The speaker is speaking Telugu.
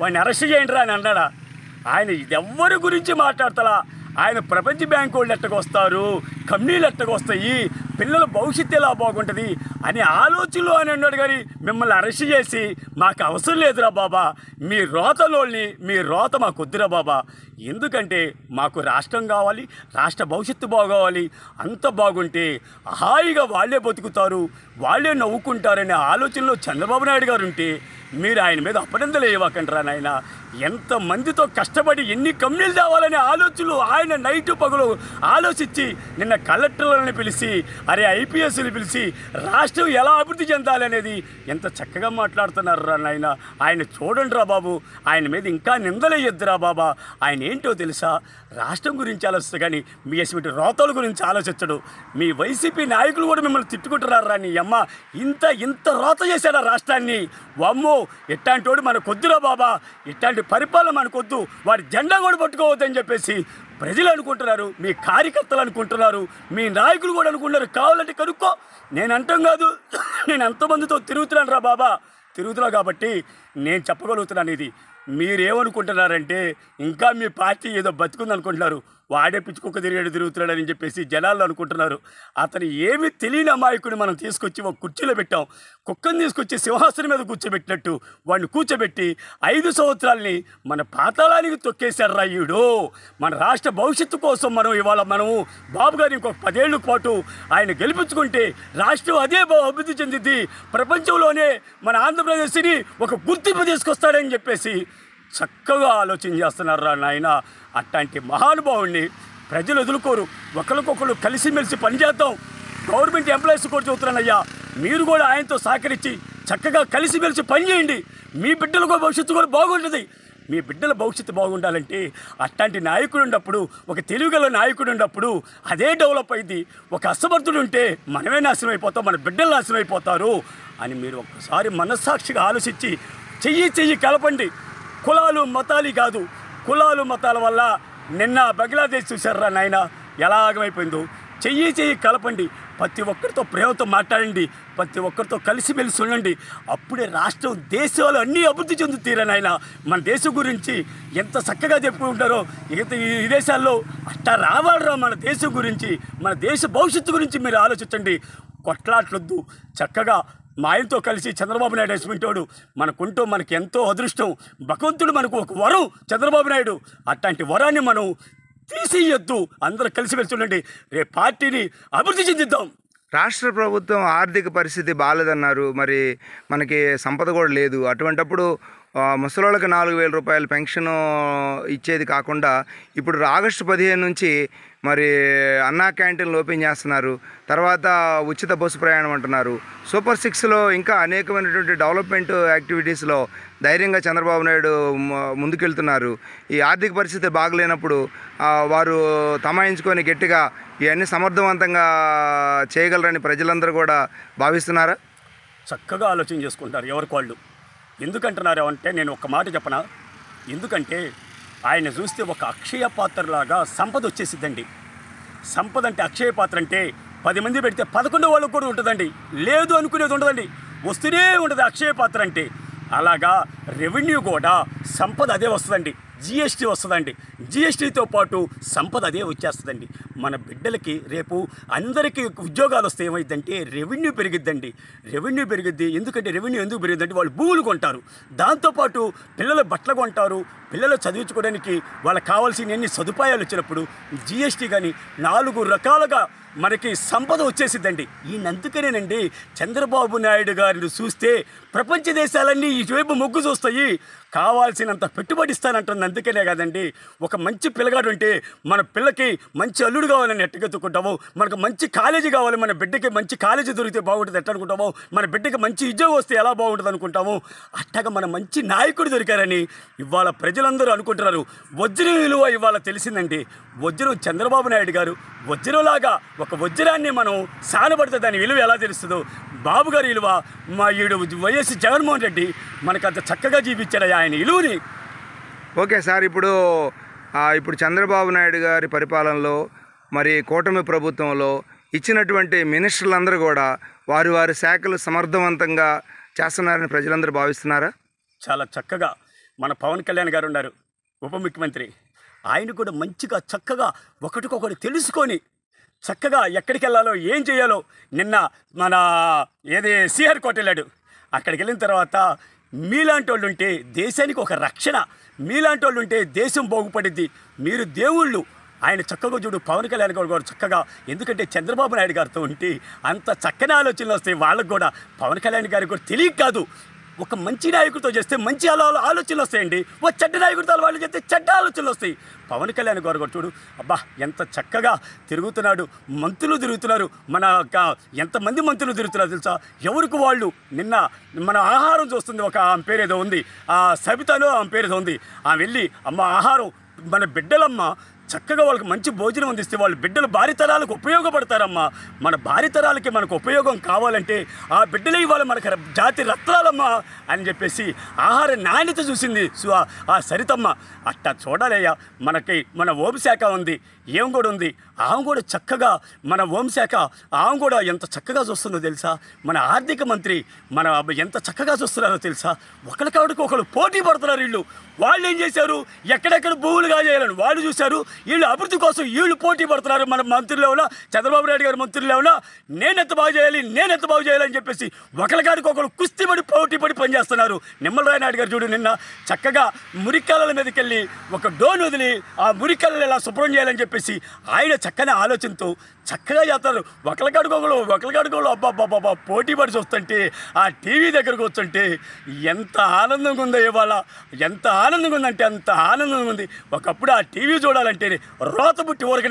వాడిని అరెస్ట్ చేయండిరా అని అన్నాడా? ఆయన ఎవరి గురించి మాట్లాడతలా. ఆయన ప్రపంచ బ్యాంకు వాళ్ళు ఎట్టకొస్తారు, కంపెనీలు ఎట్టకొస్తాయి, పిల్లల భవిష్యత్తు ఎలా బాగుంటుంది అనే ఆలోచనలు అని అన్నాడు. కానీ మిమ్మల్ని అరెస్ట్ చేసి మాకు అవసరం లేదురా బాబా, మీ రోతలోని మీ రోత మాకు వద్దురా బాబా. ఎందుకంటే మాకు రాష్ట్రం కావాలి, రాష్ట్ర భవిష్యత్తు బాగోవాలి. అంత బాగుంటే హాయిగా వాళ్ళే బతుకుతారు, వాళ్ళే నవ్వుకుంటారనే ఆలోచనలో చంద్రబాబు నాయుడు గారు ఉంటే మీరు ఆయన మీద అపనిందలు వేయవకండ్రా నాయన. ఎంతమందితో కష్టపడి ఎన్ని కంపెనీలు తేవాలనే ఆలోచనలు ఆయన నైటు పగలు ఆలోచించి నిన్న కలెక్టర్లను పిలిచి, అరే ఐపీఎస్ని పిలిచి రాష్ట్రం ఎలా అభివృద్ధి చెందాలి అనేది ఎంత చక్కగా మాట్లాడుతున్నారు రా నాయన. ఆయన చూడండి రా బాబు, ఆయన మీద ఇంకా నిందలేయొద్దురా బాబా. ఆయన ఏంటో తెలుసా, రాష్ట్రం గురించి ఆలోచిస్తారు కానీ మీ అసలు రోతల గురించి ఆలోచించడు. మీ వైసీపీ నాయకులు కూడా మిమ్మల్ని తిట్టుకుంటున్నారా నీ అమ్మ. ఇంత రోత చేశాడా రాష్ట్రాన్ని. వమ్మో, ఇట్లాంటి వాడు మనకొద్దురా బాబా, ఇట్లాంటి పరిపాలన మనకొద్దు, వాడి జెండా కూడా పట్టుకోవద్దని చెప్పేసి ప్రజలు అనుకుంటున్నారు, మీ కార్యకర్తలు అనుకుంటున్నారు, మీ నాయకులు కూడా అనుకుంటున్నారు. కావాలంటే కనుక్కో, నేను అంటాం కాదు, నేను ఎంతమందితో తిరుగుతున్నాను రా బాబా, తిరుగుతున్నా కాబట్టి నేను చెప్పగలుగుతున్నాను. ఇది మీరేమనుకుంటున్నారంటే ఇంకా మీ పార్టీ ఏదో బతుకుంది అనుకుంటున్నారు. వాడే పిచ్చుకుక్క తిరుగుతున్నాడని చెప్పేసి జనాలు అనుకుంటున్నారు. అతను ఏమి తెలియని అమాయకుని మనం తీసుకొచ్చి ఒక కుర్చీలో పెట్టాం. కుక్కను తీసుకొచ్చి సింహాసనం మీద కూర్చోబెట్టినట్టు వాడిని కూర్చోబెట్టి 5 సంవత్సరాలని మన పాతాళానికి తొక్కేశారు రాయుడు. మన రాష్ట్ర భవిష్యత్తు కోసం మనము బాబు గారి ఇంకొక 10 ఏళ్ళ పాటు ఆయన గెలిపించుకుంటే రాష్ట్రం అదే అభివృద్ధి చెందిద్ది, ప్రపంచంలోనే మన ఆంధ్రప్రదేశ్ని ఒక గుర్తింపు తీసుకొస్తాడని చెప్పేసి చక్కగా ఆలోచన చేస్తున్నారు రా నాయన. అట్లాంటి మహానుభావుడిని ప్రజలు వదులుకోరు. ఒకరికొకరు కలిసిమెలిసి పనిచేద్దాం. గవర్నమెంట్ ఎంప్లాయీస్ కూడా చెబుతున్నానయ్యా, మీరు కూడా ఆయనతో సహకరించి చక్కగా కలిసిమెలిసి పనిచేయండి. మీ బిడ్డల భవిష్యత్తు కూడా బాగుంటుంది. మీ బిడ్డల భవిష్యత్తు బాగుండాలంటే అట్లాంటి నాయకుడు ఉన్నప్పుడు, ఒక తెలివిగల నాయకుడు ఉన్నప్పుడు అదే డెవలప్ అయింది. ఒక అసమర్థుడు ఉంటే మనమే నాశనం అయిపోతాం, మన బిడ్డలు నాశనం అయిపోతారు అని మీరు ఒక్కసారి మనస్సాక్షిగా ఆలోచించి చెయ్యి కలపండి. కులాలు మతాలు కాదు, కులాలు మతాల వల్ల నిన్న బంగ్లాదేశ్ చూశారా నాయన ఎలా ఆగమైపోయిందో. చెయ్యి కలపండి. ప్రతి ఒక్కరితో ప్రేమతో మాట్లాడండి, ప్రతి ఒక్కరితో కలిసిమెలిసి ఉండండి. అప్పుడే రాష్ట్రం దేశాలు అన్నీ అభివృద్ధి చెందుతారా నాయన. మన దేశం గురించి ఎంత చక్కగా చెప్పుకుంటారో ఈ దేశాల్లో అట్టా రావాలరా. మన దేశం గురించి, మన దేశ భవిష్యత్తు గురించి మీరు ఆలోచించండి. కొట్లాట్లొద్దు. చక్కగా మా ఆయనతో కలిసి చంద్రబాబు నాయుడు వేసుకుంటాడు. మనకుంటూ మనకి ఎంతో అదృష్టం. భగవంతుడు మనకు ఒక వరం చంద్రబాబు నాయుడు. అట్లాంటి వరాన్ని మనం తీసేయొద్దు. అందరూ కలిసిమెలిసి ఉండండి. రేపు పార్టీని అభివృద్ధి చెందిద్దాం. రాష్ట్ర ప్రభుత్వం ఆర్థిక పరిస్థితి బాగాలేదన్నారు, మరి మనకి సంపద కూడా లేదు. అటువంటప్పుడు ముసలోళ్ళకి 4,000 రూపాయల పెన్షన్ ఇచ్చేది కాకుండా ఇప్పుడు ఆగస్టు 15 నుంచి మరి అన్నా క్యాంటీన్లు ఓపెన్ చేస్తున్నారు. తర్వాత ఉచిత బస్సు ప్రయాణం అంటున్నారు. సూపర్ 6లో ఇంకా అనేకమైనటువంటి డెవలప్మెంట్ యాక్టివిటీస్లో ధైర్యంగా చంద్రబాబు నాయుడు ముందుకెళ్తున్నారు. ఈ ఆర్థిక పరిస్థితి బాగలేనప్పుడు వారు తమాయించుకొని గట్టిగా ఇవన్నీ సమర్థవంతంగా చేయగలరని ప్రజలందరూ కూడా భావిస్తున్నారా? చక్కగా ఆలోచన చేసుకుంటారు ఎవరికి వాళ్ళు. ఎందుకంటున్నారు అంటే నేను ఒక మాట చెప్పనా. ఎందుకంటే ఆయన చూస్తే ఒక అక్షయ పాత్రలాగా సంపద వచ్చేసిద్దండి. సంపద అంటే అక్షయ పాత్ర అంటే 10 మంది పెడితే 11 వాళ్ళకు కూడా ఉంటుందండి. లేదు అనుకునేది ఉండదండి, వస్తూనే ఉంటుంది అక్షయ పాత్ర అంటే. అలాగా రెవెన్యూ కూడా సంపద అదే వస్తుందండి. జిఎస్టీ వస్తుందండి. జిఎస్టీతో పాటు సంపద అదే వచ్చేస్తుందండి. మన బిడ్డలకి రేపు అందరికీ ఉద్యోగాలు వస్తే ఏమైందంటే రెవెన్యూ పెరిగిద్దండి. రెవెన్యూ పెరిగిద్ది. ఎందుకంటే రెవెన్యూ ఎందుకు పెరిగిద్దంటే వాళ్ళు భూములు కొంటారు, దాంతోపాటు పిల్లల బట్టలు కొంటారు, పిల్లలు చదివించుకోవడానికి వాళ్ళకి కావాల్సిన ఎన్ని సదుపాయాలు వచ్చినప్పుడు జిఎస్టీ కానీ 4 రకాలుగా మనకి సంపద వచ్చేసిద్దండి. అందుకనేనండి చంద్రబాబు నాయుడు గారిని చూస్తే ప్రపంచ దేశాలన్నీ ఇటువైపు మొగ్గు చూస్తాయి. కావాల్సినంత పెట్టుబడి ఇస్తానంటుంది. అందుకనే కదండి ఒక మంచి పిల్లగాడు ఉంటే మన పిల్లకి మంచి అల్లుడు కావాలని ఎట్టగెత్తుకుంటాము, మనకు మంచి కాలేజీ కావాలి, మన బిడ్డకి మంచి కాలేజీ దొరికితే బాగుంటుంది ఎట్లా అనుకుంటాము, మన బిడ్డకి మంచి ఉద్యోగం వస్తే ఎలా బాగుంటుంది అనుకుంటాము. అట్టగా మన మంచి నాయకుడు దొరికారని ఇవాళ ప్రజలందరూ అనుకుంటున్నారు. వజ్రం విలువ ఇవాళ తెలిసిందండి. వజ్రం చంద్రబాబు నాయుడు గారు వజ్రంలాగా ఒక వజ్రాన్ని మనం సానబడితే దాని విలువ ఎలా తెలుస్తుందో బాబు గారి విలువ మా ఈడు వైఎస్ జగన్మోహన్ రెడ్డి మనకు అంత చక్కగా జీవించాడు ఆయన విలువని. ఓకే సార్, ఇప్పుడు చంద్రబాబు నాయుడు గారి పరిపాలనలో మరి కూటమి ప్రభుత్వంలో ఇచ్చినటువంటి మినిస్టర్లందరూ కూడా వారి శాఖలు సమర్థవంతంగా చేస్తున్నారని ప్రజలందరూ భావిస్తున్నారా? చాలా చక్కగా మన పవన్ కళ్యాణ్ గారు ఉన్నారు, ఉప ముఖ్యమంత్రి. ఆయన కూడా మంచిగా చక్కగా ఒకటికొకటి తెలుసుకొని చక్కగా ఎక్కడికి వెళ్ళాలో ఏం చేయాలో నిన్న మన సిఆర్ కోట వెళ్ళాడు. అక్కడికి వెళ్ళిన తర్వాత మీలాంటి వాళ్ళు ఉంటే దేశానికి ఒక రక్షణ, మీలాంటి వాళ్ళు ఉంటే దేశం బాగుపడిద్ది, మీరు దేవుళ్ళు. ఆయన చక్కగా చూడు పవన్ కళ్యాణ్ గారు చక్కగా, ఎందుకంటే చంద్రబాబు నాయుడు గారితో ఉంటే అంత చక్కని ఆలోచనలు వస్తాయి వాళ్ళకు కూడా. పవన్ కళ్యాణ్ గారికి కూడా తెలియక కాదు, ఒక మంచి నాయకుడితో చేస్తే మంచి ఆలోచనలు వస్తాయండి, ఓ చెడ్డ నాయకుడితో వాళ్ళు చేస్తే చెడ్డ ఆలోచనలు వస్తాయి. పవన్ కళ్యాణ్ గారు కూడా చూడు, అబ్బా ఎంత చక్కగా తిరుగుతున్నాడు, మంత్రులు తిరుగుతున్నారు, ఎంతమంది మంత్రులు తిరుగుతున్నారు తెలుసా, ఎవరికి వాళ్ళు. నిన్న మన ఆహారం చూస్తుంది ఒక ఆమె పేరేదో ఉంది, ఆ సబితలో ఆమె పేరేదో ఉంది, ఆమె వెళ్ళి అమ్మ ఆహారం మన బిడ్డలమ్మ చక్కగా వాళ్ళకి మంచి భోజనం అందిస్తే వాళ్ళ బిడ్డలు భారీతరాలకు ఉపయోగపడతారమ్మా. మన భారీతరాలకి మనకు ఉపయోగం కావాలంటే ఆ బిడ్డలే ఇవాళ మనకు జాతి రత్నాలమ్మా అని చెప్పేసి ఆహార నాణ్యత చూసింది ఆ సరితమ్మ. అట్టా చూడాలయ్యా, మన హోంశాఖ ఉంది, ఏం కూడా ఉంది, ఆమె కూడా చక్కగా మన హోంశాఖ ఆమె కూడా ఎంత చక్కగా చూస్తుందో తెలుసా. మన ఆర్థిక మంత్రి ఎంత చక్కగా చూస్తున్నారో తెలుసా. ఒకరికాడికి ఒకరు పోటీ పడుతున్నారు వీళ్ళు. వాళ్ళు ఏం చేశారు, ఎక్కడెక్కడ భూములుగా చేయాలని వాళ్ళు చూశారు, వీళ్ళు అభివృద్ధి కోసం వీళ్ళు పోటీ పడుతున్నారు. మన మంత్రులు ఏమన్నా, చంద్రబాబు నాయుడు గారి మంత్రులు ఏమన్నా నేనెంత బాగు చేయాలని చెప్పేసి ఒకరికాడికి ఒకరు కుస్తీ పడి పోటీ పడి పనిచేస్తున్నారు. నిమ్మలరాయ నాయుడు గారు చూడు నిన్న చక్కగా మురికాలల మీదకి వెళ్ళి ఒక డోన్ వదిలి ఆ మురికాలను ఎలా శుభ్రం చేయాలని చెప్పేసి ఆయన చక్కని ఆలోచనతో చక్కగా చేస్తారు. ఒకరికాడుకోగలు అబ్బాబ్బాబ్బా పోటీ పడి చూస్తుంటే ఆ టీవీ దగ్గరకు వస్తుంటే ఎంత ఆనందంగా ఉందో ఇవాళ, ఎంత ఆనందంగా ఉందంటే అంత ఆనందంగా ఉంది. ఒకప్పుడు ఆ టీవీ చూడాలంటే రోత పుట్టి ఊరక